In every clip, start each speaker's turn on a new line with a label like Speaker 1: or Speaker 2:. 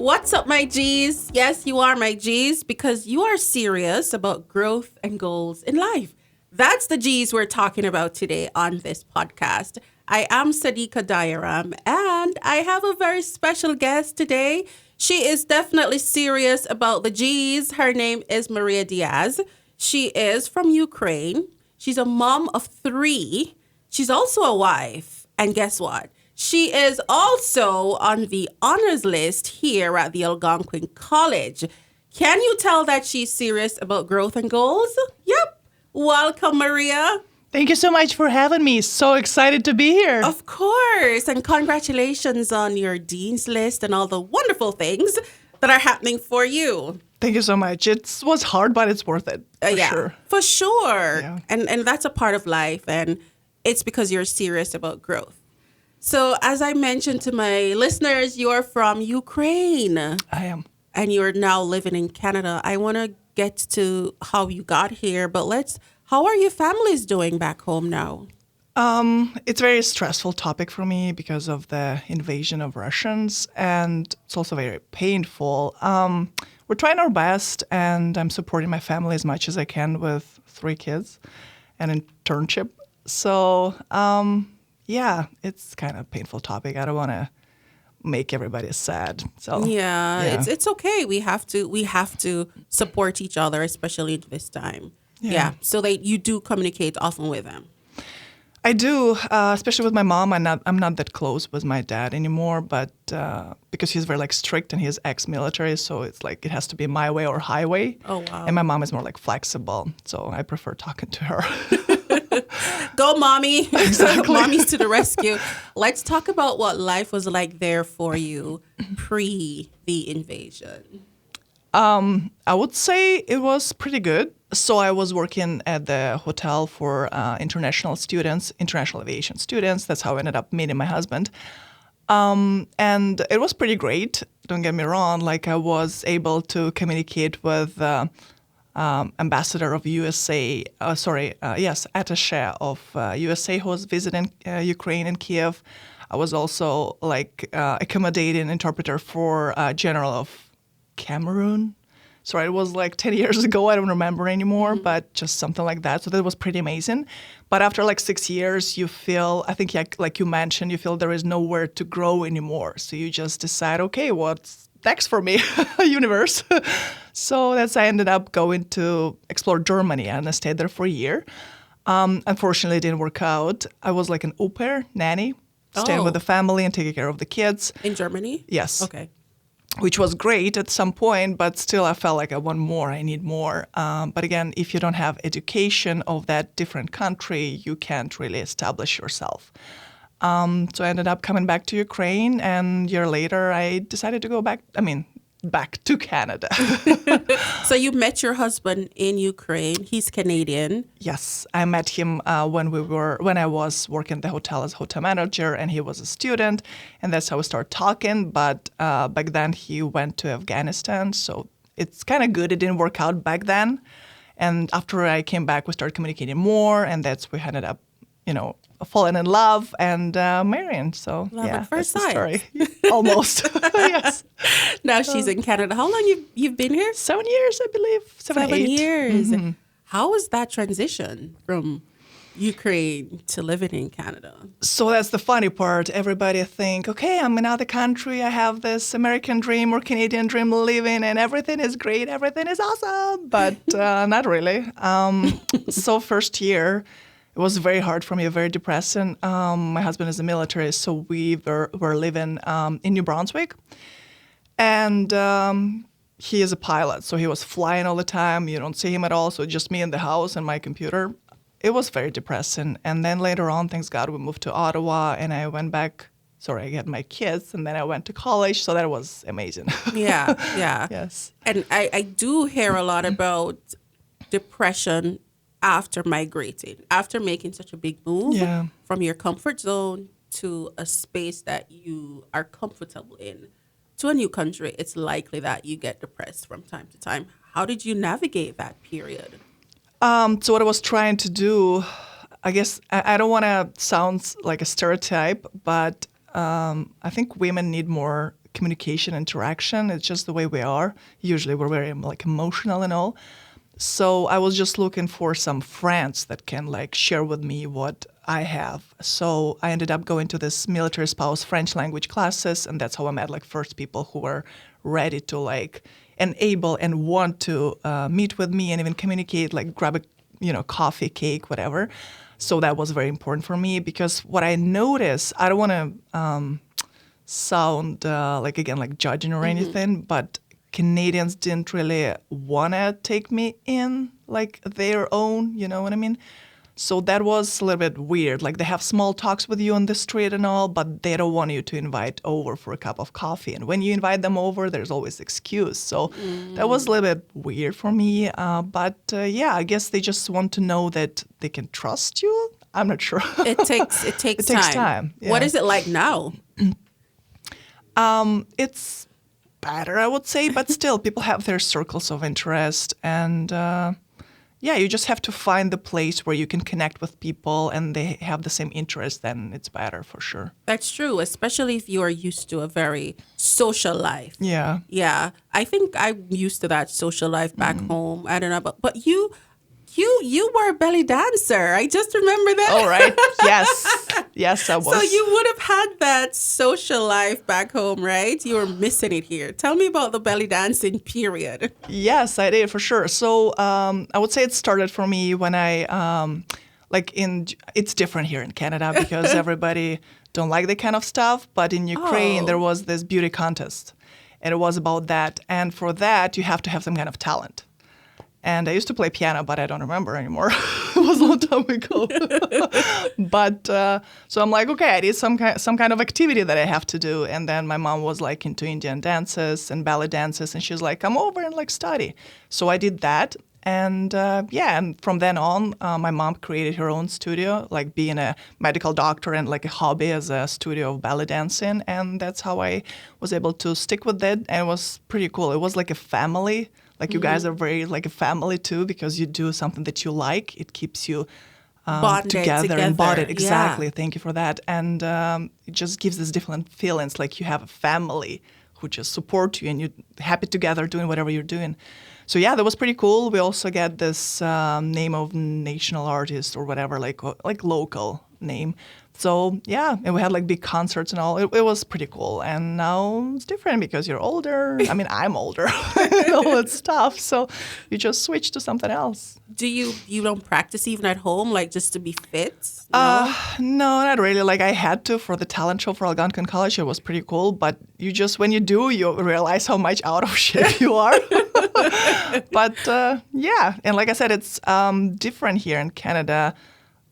Speaker 1: What's up, my G's? Yes, you are my G's because you are serious about growth and goals in life. That's the G's we're talking about today on this podcast. I am Sadiqa Diaram, and I have a very special guest today. She is definitely serious about the G's. Her name is MARIIA Diaz. She is from Ukraine. She's a mom of 3. She's also a wife. And guess what? She is also on the honors list here at the Algonquin College. Can you tell that she's serious about growth and goals? Yep. Welcome, MARIIA.
Speaker 2: Thank you so much for having me. So excited to be here.
Speaker 1: Of course. And congratulations on your dean's list and all the wonderful things that are happening for you.
Speaker 2: Thank you so much. It was hard, but it's worth it. For sure.
Speaker 1: For sure.
Speaker 2: Yeah.
Speaker 1: And that's a part of life. And it's because you're serious about growth. So as I mentioned to my listeners, you're from Ukraine.
Speaker 2: I am.
Speaker 1: And you're now living in Canada. I want to get to how you got here, but how are your families doing back home now?
Speaker 2: It's a very stressful topic for me because of the invasion of Russians, and it's also very painful. We're trying our best, and I'm supporting my family as much as I can with 3 kids and an internship. So, yeah, it's kind of a painful topic. I don't want to make everybody sad. So
Speaker 1: yeah. It's okay. We have to support each other, especially at this time. Yeah. So that you do communicate often with them.
Speaker 2: I do, especially with my mom. I'm not that close with my dad anymore, but because he's very strict and he's ex-military, so it's it has to be my way or highway.
Speaker 1: Oh wow!
Speaker 2: And my mom is more flexible, so I prefer talking to her.
Speaker 1: Go, mommy!
Speaker 2: Exactly.
Speaker 1: Mommy's to the rescue. Let's talk about what life was like there for you pre the invasion.
Speaker 2: I would say it was pretty good. So I was working at the hotel for international aviation students. That's how I ended up meeting my husband. And it was pretty great. Don't get me wrong. I was able to communicate with ambassador of USA, attaché of USA who was visiting Ukraine and Kiev. I was also accommodating interpreter for general of Cameroon. Sorry, it was 10 years ago. I don't remember anymore, but just something like that. So that was pretty amazing. But after 6 years, you feel, I think like you mentioned, you feel there is nowhere to grow anymore. So you just decide, okay, what's next for me, universe? So I ended up going to explore Germany, and I stayed there for a year. Unfortunately, it didn't work out. I was an au pair nanny, staying with the family and taking care of the kids.
Speaker 1: In Germany?
Speaker 2: Yes.
Speaker 1: Okay.
Speaker 2: Which was great at some point, but still I felt like I want more, I need more. But again, if you don't have education of that different country, you can't really establish yourself. So I ended up coming back to Ukraine, and a year later I decided to go back to Canada.
Speaker 1: So you met your husband in Ukraine. He's Canadian.
Speaker 2: Yes, I met him when I was working at the hotel as hotel manager, and he was a student, and that's how we started talking. But back then he went to Afghanistan, so it's kind of good. It didn't work out back then, and after I came back, we started communicating more, and we ended up, falling in love and marrying. So
Speaker 1: love
Speaker 2: yeah,
Speaker 1: at first
Speaker 2: that's the
Speaker 1: sight.
Speaker 2: story. Almost. Yes.
Speaker 1: Now she's in Canada. How long you've been here?
Speaker 2: 7 years, I believe. 7 8
Speaker 1: years.
Speaker 2: Mm-hmm.
Speaker 1: How was that transition from Ukraine to living in Canada?
Speaker 2: So that's the funny part. Everybody think, okay, I'm in another country. I have this American dream or Canadian dream living, and everything is great. Everything is awesome. But not really. So first year, it was very hard for me, very depressing. My husband is in the military, so we were living in New Brunswick. And he is a pilot, so he was flying all the time. You don't see him at all, so just me in the house and my computer. It was very depressing. And then later on, thanks God, we moved to Ottawa, and I went back. I had my kids, and then I went to college, so that was amazing.
Speaker 1: Yeah.
Speaker 2: Yes.
Speaker 1: And I do hear a lot about depression after migrating, after making such a big move from your comfort zone to a space that you are comfortable in, to a new country. It's likely that you get depressed from time to time. How did you navigate that period?
Speaker 2: So what I was trying to do, I guess, I don't want to sound like a stereotype, but I think women need more communication, interaction. It's just the way we are. Usually we're very like emotional and all. So I was just looking for some friends that can like share with me what I have. So I ended up going to this military spouse French language classes, and that's how I met like first people who were ready to like and able and want to meet with me and even communicate, like grab a coffee, cake, whatever. So that was very important for me because what I noticed, I don't want to sound like judging or anything, but Canadians didn't really want to take me in like their own, you know what I mean? So that was a little bit weird. Like they have small talks with you on the street and all, but they don't want you to invite over for a cup of coffee. And when you invite them over, there's always excuse. So that was a little bit weird for me. But I guess they just want to know that they can trust you. I'm not sure.
Speaker 1: It takes time.
Speaker 2: Yeah.
Speaker 1: What is it like now?
Speaker 2: It's better, I would say, but still people have their circles of interest. And you just have to find the place where you can connect with people and they have the same interest, then it's better for sure.
Speaker 1: That's true, especially if you are used to a very social life.
Speaker 2: Yeah.
Speaker 1: Yeah. I think I'm used to that social life back home. I don't know, but you were a belly dancer. I just remember that.
Speaker 2: All right. Yes, I was.
Speaker 1: So you would have had that social life back home, right? You were missing it here. Tell me about the belly dancing period.
Speaker 2: Yes, I did for sure. So I would say it started for me when I it's different here in Canada because everybody don't like that kind of stuff. But in Ukraine, there was this beauty contest, and it was about that. And for that, you have to have some kind of talent. And I used to play piano, but I don't remember anymore. It was a long time ago. But so I'm like, okay, I need some kind of activity that I have to do. And then my mom was like into Indian dances and ballet dances, and she's like, come over and like study. So I did that. And and from then on, my mom created her own studio, like being a medical doctor and like a hobby as a studio of ballet dancing. And that's how I was able to stick with it. And it was pretty cool. It was like a family. Like you guys are very like a family too, because you do something that you like. It keeps you together and bonded. Exactly. Yeah. Thank you for that. And it just gives this different feelings, like you have a family who just support you and you're happy together doing whatever you're doing. So yeah, that was pretty cool. We also get this name of national artist or whatever, like local name. So yeah, and we had like big concerts and all. It was pretty cool. And now it's different because you're older. I mean, I'm older and all that stuff. So you just switch to something else.
Speaker 1: Do you don't practice even at home, like just to be fit?
Speaker 2: No, not really. Like I had to for the talent show for Algonquin College. It was pretty cool. But you just, when you do, you realize how much out of shape you are. But and like I said, it's different here in Canada.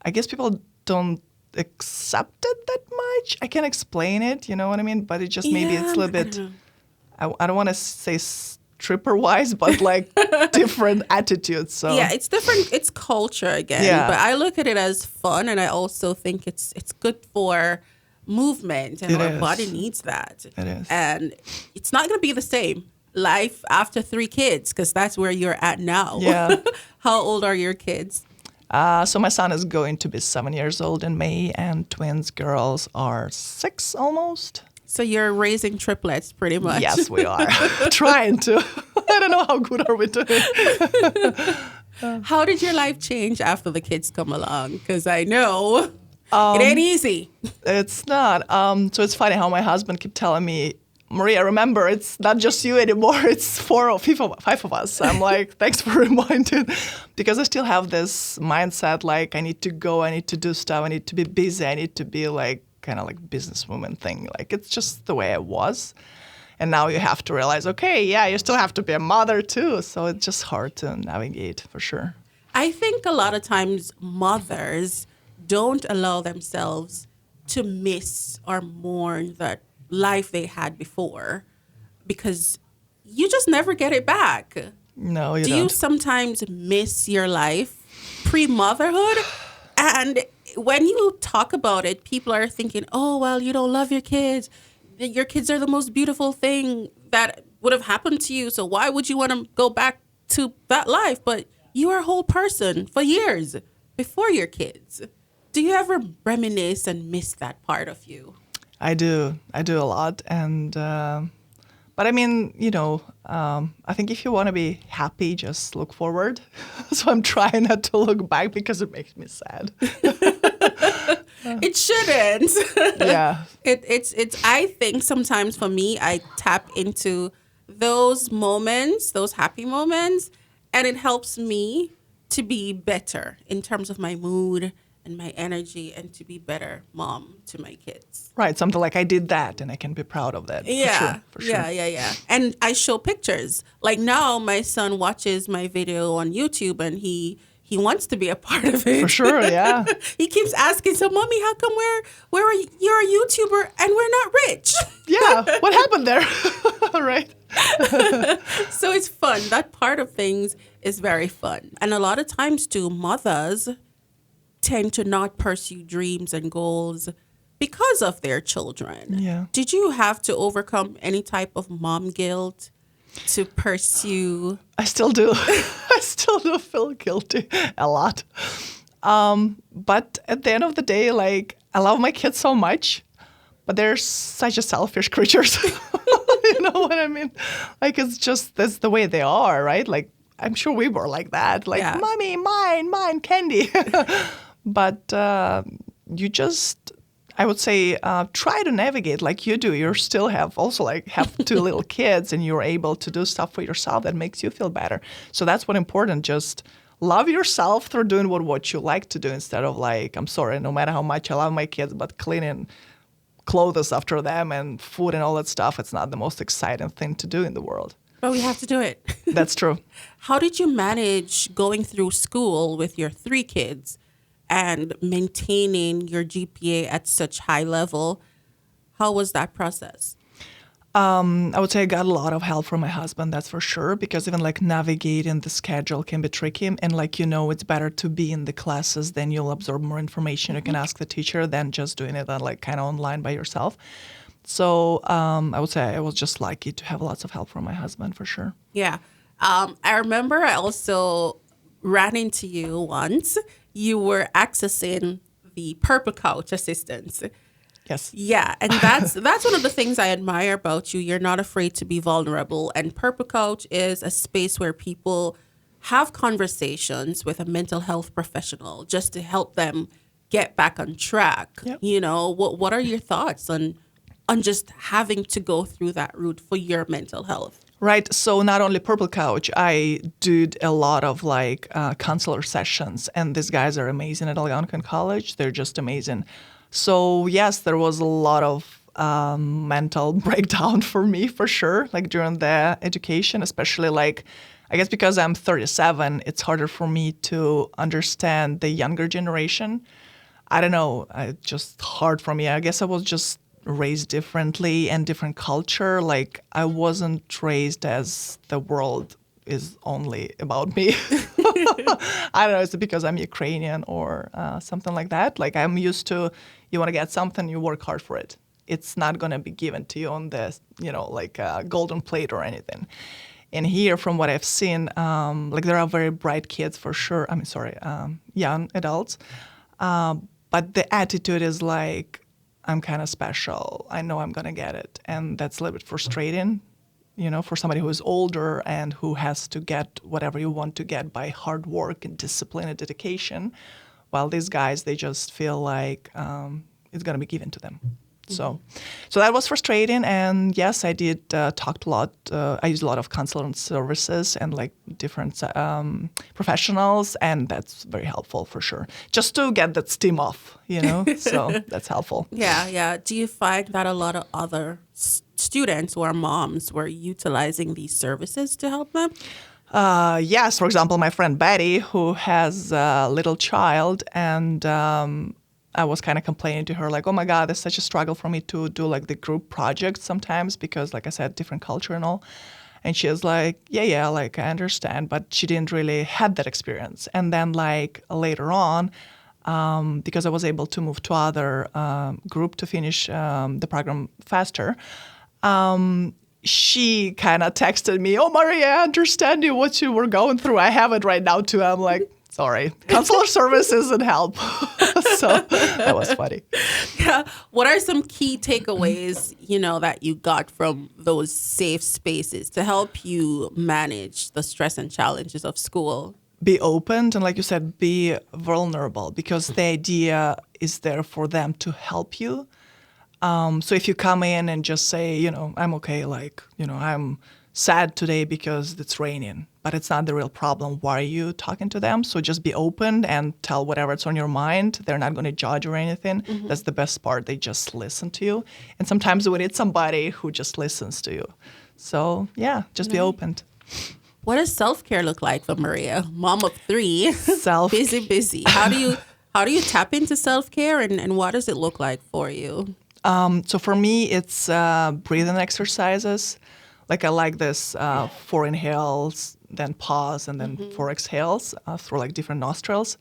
Speaker 2: I guess people don't accept it that much. I can't explain it, you know what I mean? But it just maybe it's a little bit, I don't want to say stripper-wise, but like different attitudes. So
Speaker 1: yeah, it's different. It's culture again. Yeah. But I look at it as fun, and I also think it's good for movement, and our body needs that.
Speaker 2: It is.
Speaker 1: And it's not going to be the same life after 3 kids, because that's where you're at now.
Speaker 2: Yeah.
Speaker 1: How old are your kids?
Speaker 2: So my son is going to be 7 years old in May, and twins girls are 6 almost.
Speaker 1: So you're raising triplets pretty much.
Speaker 2: Yes, we are. Trying to. I don't know how good are we doing.
Speaker 1: How did your life change after the kids come along? Because I know it ain't easy.
Speaker 2: It's not. So it's funny how my husband kept telling me, Maria, remember, it's not just you anymore. It's 4 or 5 of us. I'm like, thanks for reminding. Because I still have this mindset, like, I need to go, I need to do stuff, I need to be busy, I need to be like, kind of like businesswoman thing. Like, it's just the way I was. And now you have to realize, okay, yeah, you still have to be a mother too. So it's just hard to navigate for sure.
Speaker 1: I think a lot of times mothers don't allow themselves to miss or mourn that life they had before, because you just never get it back.
Speaker 2: No, you
Speaker 1: don't. Do you sometimes miss your life pre-motherhood? And when you talk about it, people are thinking, oh, well, you don't love your kids. Your kids are the most beautiful thing that would have happened to you. So why would you want to go back to that life? But you were a whole person for years before your kids. Do you ever reminisce and miss that part of you?
Speaker 2: I do. I do a lot. And, but I mean, I think if you want to be happy, just look forward. So I'm trying not to look back because it makes me sad.
Speaker 1: It shouldn't.
Speaker 2: Yeah.
Speaker 1: It's I think sometimes for me I tap into those moments, those happy moments, and it helps me to be better in terms of my mood and my energy and to be better mom to my kids.
Speaker 2: Right. Something like I did that and I can be proud of that.
Speaker 1: Yeah.
Speaker 2: For sure.
Speaker 1: Yeah. And I show pictures. Like now my son watches my video on YouTube and he wants to be a part of it.
Speaker 2: For sure, yeah.
Speaker 1: He keeps asking, so Mommy, how come you're a YouTuber and we're not rich?
Speaker 2: Yeah. What happened there? Right.
Speaker 1: So it's fun. That part of things is very fun. And a lot of times too, mothers tend to not pursue dreams and goals because of their children.
Speaker 2: Yeah.
Speaker 1: Did you have to overcome any type of mom guilt to pursue?
Speaker 2: I still do. I still do feel guilty a lot. But at the end of the day, like, I love my kids so much, but they're such a selfish creatures. You know what I mean? Like, it's just, that's the way they are, right? Like, I'm sure we were like that. Like,
Speaker 1: Yeah.
Speaker 2: Mommy, mine, candy. But you just, I would say, try to navigate like you do. You still have two little kids and you're able to do stuff for yourself that makes you feel better. So that's what important. Just love yourself through doing what you like to do instead of like, I'm sorry, no matter how much I love my kids, but cleaning clothes after them and food and all that stuff, it's not the most exciting thing to do in the world.
Speaker 1: But we have to do it.
Speaker 2: That's true.
Speaker 1: How did you manage going through school with your 3 kids and maintaining your GPA at such high level? How was that process?
Speaker 2: I would say I got a lot of help from my husband, that's for sure, because even like navigating the schedule can be tricky. And like, it's better to be in the classes, then you'll absorb more information. You can ask the teacher than just doing it like kind of online by yourself. So I would say I was just lucky to have lots of help from my husband, for sure.
Speaker 1: Yeah. I remember I also ran into you once. You were accessing the Purple Couch assistance.
Speaker 2: Yes.
Speaker 1: Yeah, and that's one of the things I admire about you. You're not afraid to be vulnerable. And Purple Couch is a space where people have conversations with a mental health professional just to help them get back on track.
Speaker 2: Yep.
Speaker 1: What are your thoughts on just having to go through that route for your mental health?
Speaker 2: Right. So not only Purple Couch, I did a lot of like counselor sessions, and these guys are amazing at Algonquin College. They're just amazing. So yes, there was a lot of mental breakdown for me, for sure, like during the education, especially like, I guess because I'm 37, it's harder for me to understand the younger generation. I don't know, it's just hard for me. I guess I was just raised differently and different culture. Like I wasn't raised as the world is only about me. I don't know, is it because I'm Ukrainian or something like that? Like I'm used to, you want to get something, you work hard for it. It's not going to be given to you on the, like a golden plate or anything. And here, from what I've seen, like there are very bright kids for sure. Young adults. But the attitude is like, I'm kind of special. I know I'm going to get it. And that's a little bit frustrating, for somebody who is older and who has to get whatever you want to get by hard work and discipline and dedication. While these guys, they just feel like it's going to be given to them. So that was frustrating. And yes, I did talk a lot. I used a lot of counseling services and like different professionals. And that's very helpful for sure. Just to get that steam off, so that's helpful.
Speaker 1: Yeah. Do you find that a lot of other students or moms were utilizing these services to help them?
Speaker 2: Yes. For example, my friend Betty, who has a little child, and I was kind of complaining to her, like, oh my God, it's such a struggle for me to do like the group projects sometimes because, like I said, different culture and all. And she was like, yeah, like I understand, but she didn't really have that experience. And then like later on, because I was able to move to other group to finish the program faster, she kind of texted me, oh, Maria, I understand what you were going through. I have it right now too. I'm like, Sorry. Counselor service isn't help. So that was funny.
Speaker 1: Yeah. What are some key takeaways, that you got from those safe spaces to help you manage the stress and challenges of school?
Speaker 2: Be open and, like you said, be vulnerable, because the idea is there for them to help you. So if you come in and just say, I'm okay, I'm sad today because it's raining, but it's not the real problem. Why are you talking to them? So just be open and tell whatever's on your mind. They're not going to judge or anything. Mm-hmm. That's the best part. They just listen to you. And sometimes we need somebody who just listens to you. So yeah, just be open.
Speaker 1: What does self-care look like for Maria, mom of 3, busy? How do you tap into self-care, and what does it look like for you?
Speaker 2: So for me, it's breathing exercises. Like I like this 4 inhales, then pause, and then 4 exhales through different nostrils.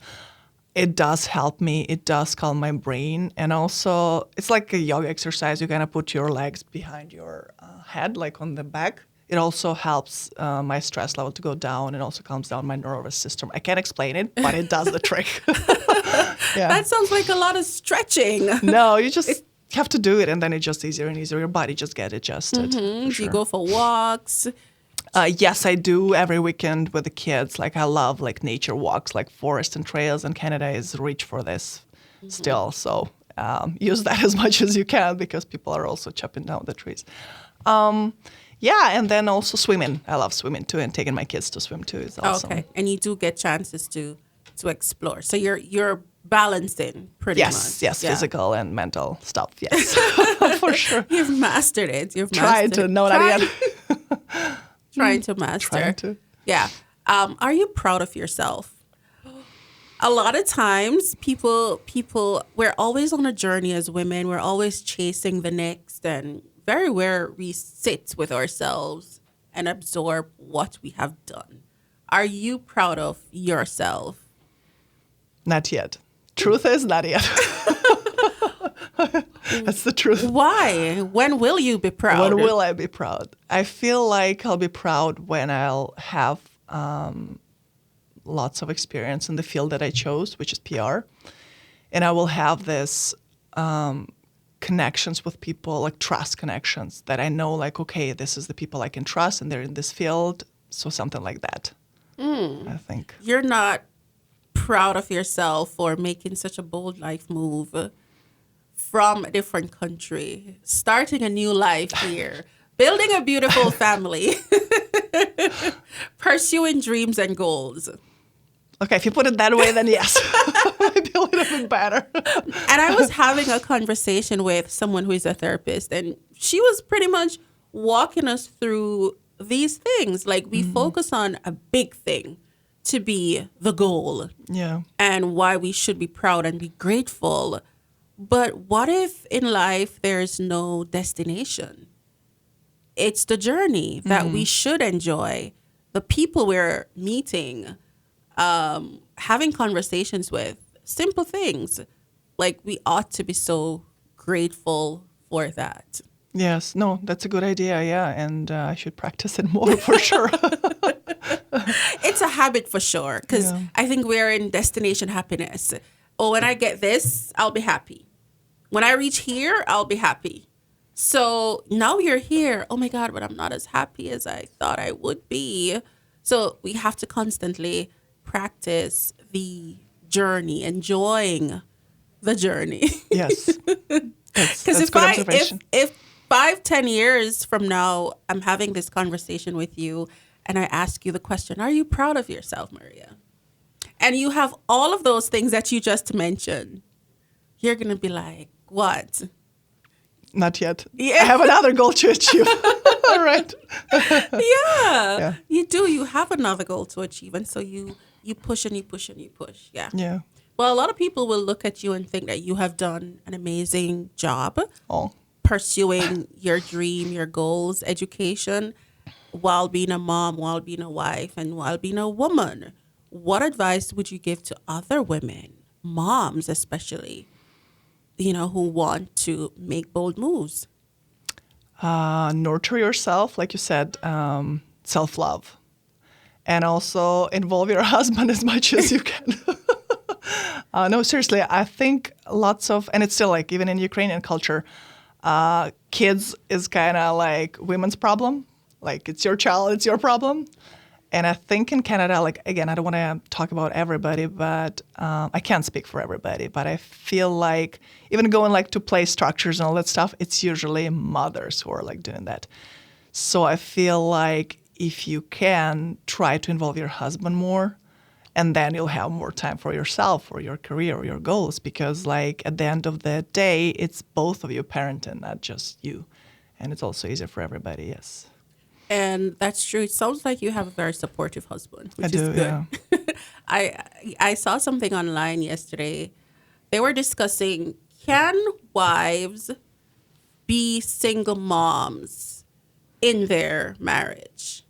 Speaker 2: It does help me. It does calm my brain. And also, it's like a yoga exercise. You kind of put your legs behind your head, like on the back. It also helps my stress level to go down. It also calms down my nervous system. I can't explain it, but it does the trick. Yeah.
Speaker 1: That sounds like a lot of stretching.
Speaker 2: No, you just have to do it, and then it's just easier and easier. Your body just gets adjusted.
Speaker 1: Mm-hmm. Sure. Do you go for walks?
Speaker 2: Yes, I do every weekend with the kids. I love nature walks, forest and trails, and Canada is rich for this still. So use that as much as you can, because people are also chopping down the trees. Yeah, and then also swimming. I love swimming too, and taking my kids to swim too is awesome.
Speaker 1: Okay, and you do get chances to explore. So you're balancing pretty much.
Speaker 2: Yes, physical and mental stuff. Yes, for sure.
Speaker 1: You've mastered it.
Speaker 2: Trying to, no, not yet.
Speaker 1: Trying to master.
Speaker 2: Trying to.
Speaker 1: Yeah. Are you proud of yourself? A lot of times people, we're always on a journey as women. We're always chasing the next, and very rare we sit with ourselves and absorb what we have done. Are you proud of yourself?
Speaker 2: Not yet. Truth is, not yet. That's the truth.
Speaker 1: Why? When will you be proud?
Speaker 2: When will I be proud? I feel like I'll be proud when I'll have lots of experience in the field that I chose, which is PR. And I will have this connections with people, trust connections, that I know, okay, this is the people I can trust, and they're in this field. So something like that, I think.
Speaker 1: You're not proud of yourself for making such a bold life move from a different country, starting a new life here, building a beautiful family, pursuing dreams and goals.
Speaker 2: Okay, if you put it that way, then yes. Maybe a little bit better.
Speaker 1: And I was having a conversation with someone who is a therapist, and she was pretty much walking us through these things. We focus on a big thing to be the goal.
Speaker 2: Yeah.
Speaker 1: And why we should be proud and be grateful. But what if in life there's no destination? It's the journey that we should enjoy. The people we're meeting, having conversations with, simple things. We ought to be so grateful for that.
Speaker 2: Yes. No, that's a good idea. Yeah. And I should practice it more for sure.
Speaker 1: It's a habit for sure, because I think we're in destination happiness. Oh, when I get this, I'll be happy. When I reach here, I'll be happy. So now you're here. Oh my God, but I'm not as happy as I thought I would be. So we have to constantly practice the journey, enjoying the journey.
Speaker 2: Yes.
Speaker 1: Because if 5-10 years from now, I'm having this conversation with you, and I ask you the question, are you proud of yourself, Maria? And you have all of those things that you just mentioned. You're going to be like, what?
Speaker 2: Not yet.
Speaker 1: Yeah.
Speaker 2: I have another goal to achieve. All right.
Speaker 1: Yeah. You do. You have another goal to achieve. And so you push and you push and you push. Yeah.
Speaker 2: Yeah.
Speaker 1: Well, a lot of people will look at you and think that you have done an amazing job pursuing your dream, your goals, education, while being a mom, while being a wife, and while being a woman. What advice would you give to other women, moms especially, who want to make bold moves?
Speaker 2: Nurture yourself, like you said, self-love. and also involve your husband as much as you can. No, seriously, I think lots of, and it's still like even in Ukrainian culture, kids is kind of like women's problem. Like it's your child, it's your problem. And I think in Canada, like again, I don't want to talk about everybody, but I can't speak for everybody. But I feel like even going like to play structures and all that stuff, it's usually mothers who are like doing that. So I feel like if you can try to involve your husband more, and then you'll have more time for yourself, for your career, or your goals. Because like at the end of the day, it's both of you parenting, not just you. And it's also easier for everybody, yes.
Speaker 1: And that's true. It sounds like you have a very supportive husband,
Speaker 2: I
Speaker 1: which is
Speaker 2: do,
Speaker 1: good.
Speaker 2: yeah.
Speaker 1: I saw something online yesterday. They were discussing, can wives be single moms in their marriage?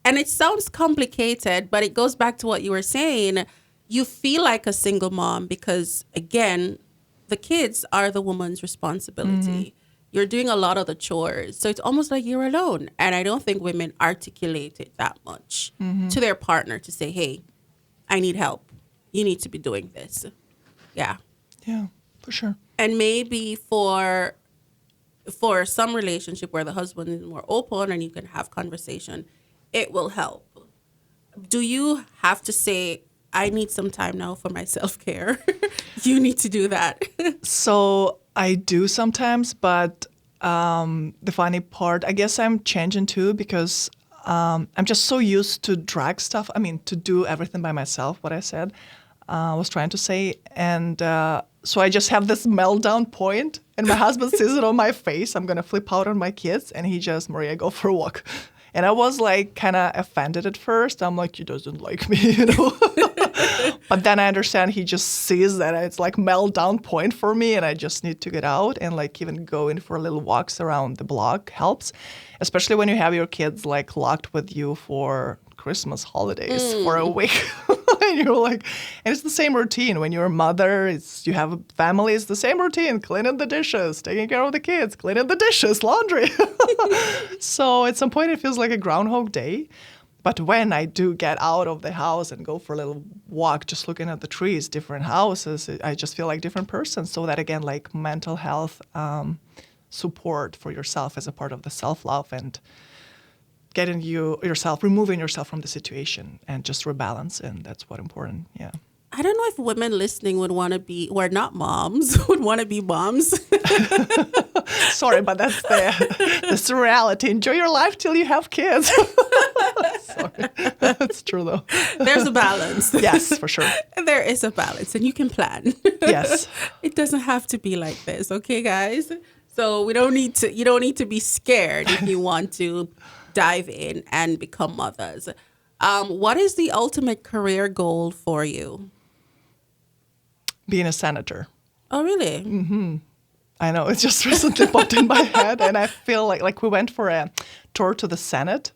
Speaker 1: And it sounds complicated, but it goes back to what you were saying. You feel like a single mom because, again, the kids are the woman's responsibility. You're doing a lot of the chores. So it's almost like you're alone. And I don't think women articulate it that much to their partner to say, hey, I need help. You need to be doing this. Yeah.
Speaker 2: Yeah, for sure.
Speaker 1: And maybe for some relationship where the husband is more open and you can have conversation, it will help. Do you have to say, I need some time now for my self-care? You need to do that.
Speaker 2: So I do sometimes, but the funny part, I guess I'm changing too because I'm just so used to drag stuff. I mean, to do everything by myself, what I said, was trying to say. And so I just have this meltdown point and my husband sees it on my face. I'm going to flip out on my kids and he just, Maria, go for a walk. And I was like kind of offended at first. I'm like, he doesn't like me, you know. But then I understand he just sees that it's like meltdown point for me and I just need to get out and like even going for little walks around the block helps. Especially when you have your kids like locked with you for Christmas holidays for a week. And you're like, and it's the same routine. When you're a mother, you have a family, it's the same routine. Cleaning the dishes, taking care of the kids, cleaning the dishes, laundry. So at some point it feels like a Groundhog Day. But when I do get out of the house and go for a little walk, just looking at the trees, different houses, I just feel like a different person. So that again, like mental health support for yourself as a part of the self-love and getting removing yourself from the situation and just rebalance. And that's what important. Yeah.
Speaker 1: I don't know if women listening would want to be, who are not moms, would want to be moms.
Speaker 2: Sorry, but that's the reality. Enjoy your life till you have kids. Sorry. That's true, though.
Speaker 1: There's a balance.
Speaker 2: Yes, for sure.
Speaker 1: There is a balance, and you can plan.
Speaker 2: Yes.
Speaker 1: It doesn't have to be like this, okay, guys? So you don't need to be scared if you want to dive in and become mothers. What is the ultimate career goal for you?
Speaker 2: Being a senator.
Speaker 1: Oh, really?
Speaker 2: I know. It just recently popped in my head. And I feel like we went for a tour to the Senate.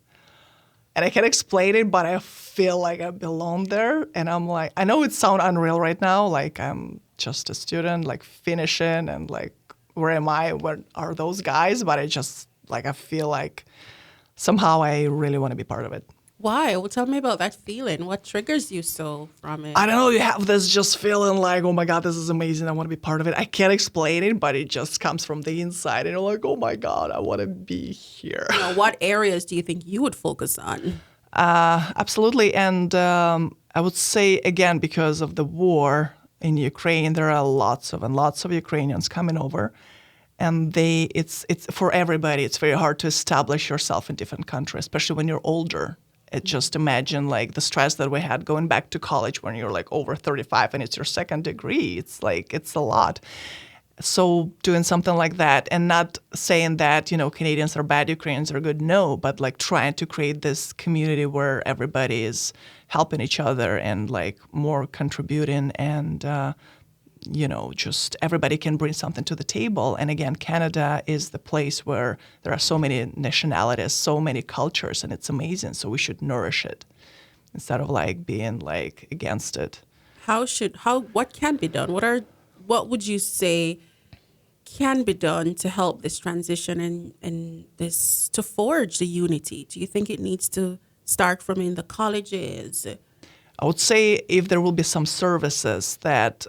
Speaker 2: And I can't explain it, but I feel like I belong there. And I'm like, I know it sounds unreal right now. Like I'm just a student, like finishing and like, where am I? Where are those guys? But I just like, I feel like somehow I really want to be part of it.
Speaker 1: Why? Well, tell me about that feeling. What triggers you so from it?
Speaker 2: I don't know. You have this just feeling like, oh my God, this is amazing. I want to be part of it. I can't explain it, but it just comes from the inside. And you're like, oh my God, I want to be here.
Speaker 1: What areas do you think you would focus on?
Speaker 2: Absolutely. And I would say, again, because of the war in Ukraine, there are lots of Ukrainians coming over. And it's for everybody. It's very hard to establish yourself in different countries, especially when you're older. Just imagine like the stress that we had going back to college when you're like over 35 and it's your second degree. It's like, it's a lot. So doing something like that and not saying that, Canadians are bad, Ukrainians are good. No, but like trying to create this community where everybody is helping each other and like more contributing and, just everybody can bring something to the table. And again, Canada is the place where there are so many nationalities, so many cultures, and it's amazing. So we should nourish it instead of like being like against it.
Speaker 1: What can be done? What would you say can be done to help this transition and this to forge the unity? Do you think it needs to start from in the colleges?
Speaker 2: I would say if there will be some services that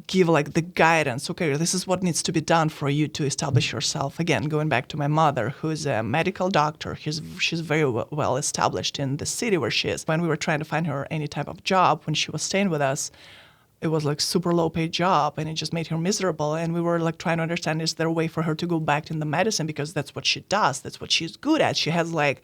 Speaker 2: give like the guidance, okay, this is what needs to be done for you to establish yourself. Again, going back to my mother, who's a medical doctor, she's very well established in the city where she is. When we were trying to find her any type of job when she was staying with us, it was like super low paid job and it just made her miserable. And we were like trying to understand, is there a way for her to go back in the medicine? Because that's what she does. That's what she's good at. She has like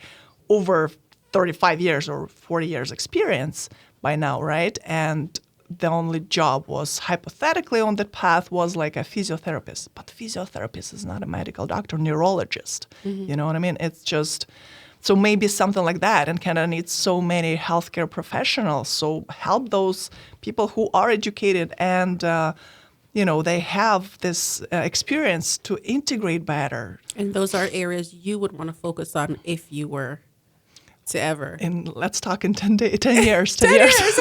Speaker 2: over 35 years or 40 years experience by now, right? And the only job was hypothetically on that path was like a physiotherapist. But physiotherapist is not a medical doctor, neurologist. You know what I mean? It's just, so maybe something like that. And Canada needs so many healthcare professionals. So help those people who are educated and, they have this experience to integrate better.
Speaker 1: And those are areas you would want to focus on if you were to ever.
Speaker 2: And let's talk in 10 years. 10 years.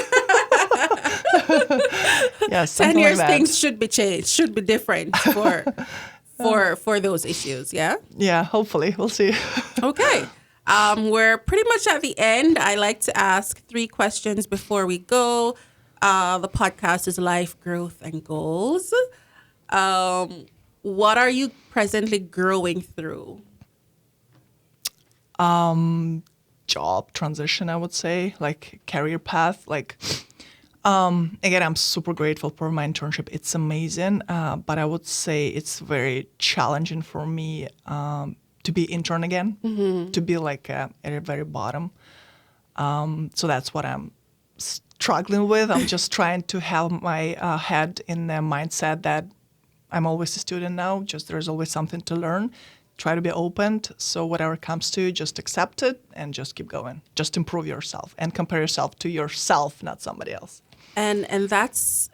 Speaker 2: Yes,
Speaker 1: 10 years,
Speaker 2: like
Speaker 1: things should be changed, should be different for those issues, yeah?
Speaker 2: Yeah, hopefully. We'll see.
Speaker 1: Okay. We're pretty much at the end. I like to ask 3 questions before we go. The podcast is Life, Growth, and Goals. What are you presently growing through?
Speaker 2: Job transition, I would say, like career path. Like, again, I'm super grateful for my internship. It's amazing, but I would say it's very challenging for me to be intern again, to be like at the very bottom. So that's what I'm struggling with. I'm just trying to have my head in the mindset that I'm always a student now. Just there's always something to learn. Try to be open. So whatever comes to you, just accept it and just keep going. Just improve yourself and compare yourself to yourself, not somebody else.
Speaker 1: And that's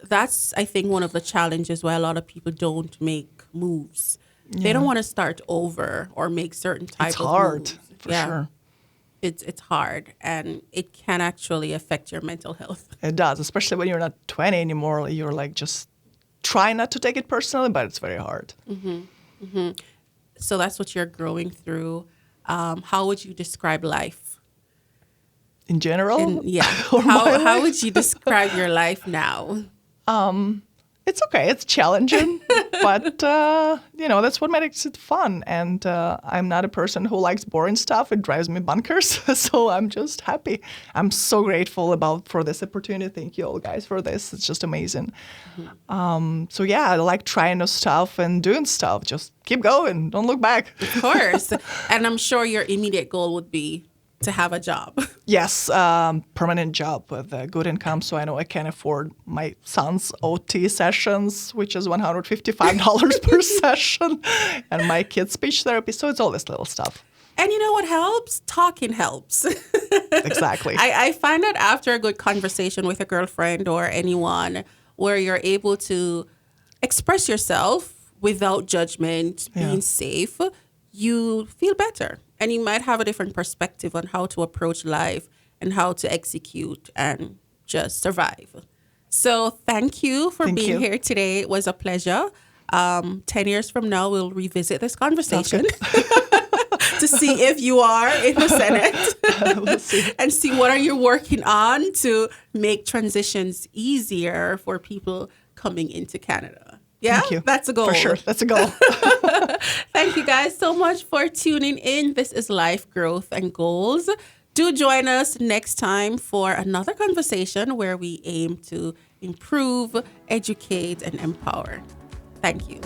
Speaker 1: I think one of the challenges why a lot of people don't make moves. Yeah. They don't want to start over or make certain type of moves.
Speaker 2: It's hard, for sure.
Speaker 1: It's hard, and it can actually affect your mental health.
Speaker 2: It does, especially when you're not 20 anymore. You're like just try not to take it personally, but it's very hard.
Speaker 1: So that's what you're growing through. How would you describe life?
Speaker 2: In general?
Speaker 1: How would you describe your life now?
Speaker 2: It's okay. It's challenging, but, that's what makes it fun. And I'm not a person who likes boring stuff. It drives me bonkers. So I'm just happy. I'm so grateful for this opportunity. Thank you all guys for this. It's just amazing. I like trying new stuff and doing stuff. Just keep going. Don't look back.
Speaker 1: Of course. And I'm sure your immediate goal would be to have a job.
Speaker 2: Yes, permanent job with a good income, so I know I can afford my son's OT sessions, which is $155 per session, and my kid's speech therapy. So it's all this little stuff.
Speaker 1: And you know what helps? Talking helps.
Speaker 2: Exactly.
Speaker 1: I find that after a good conversation with a girlfriend or anyone where you're able to express yourself without judgment, being safe, you feel better. And you might have a different perspective on how to approach life and how to execute and just survive. So thank you for being here today. It was a pleasure. 10 years from now, we'll revisit this conversation to see if you are in the Senate.
Speaker 2: We'll see.
Speaker 1: And see what are you working on to make transitions easier for people coming into Canada. Yeah,
Speaker 2: thank you.
Speaker 1: That's a goal.
Speaker 2: For sure, that's a goal.
Speaker 1: Thank you guys so much for tuning in. This is Life, Growth, and Goals. Do join us next time for another conversation where we aim to improve, educate, and empower. Thank you.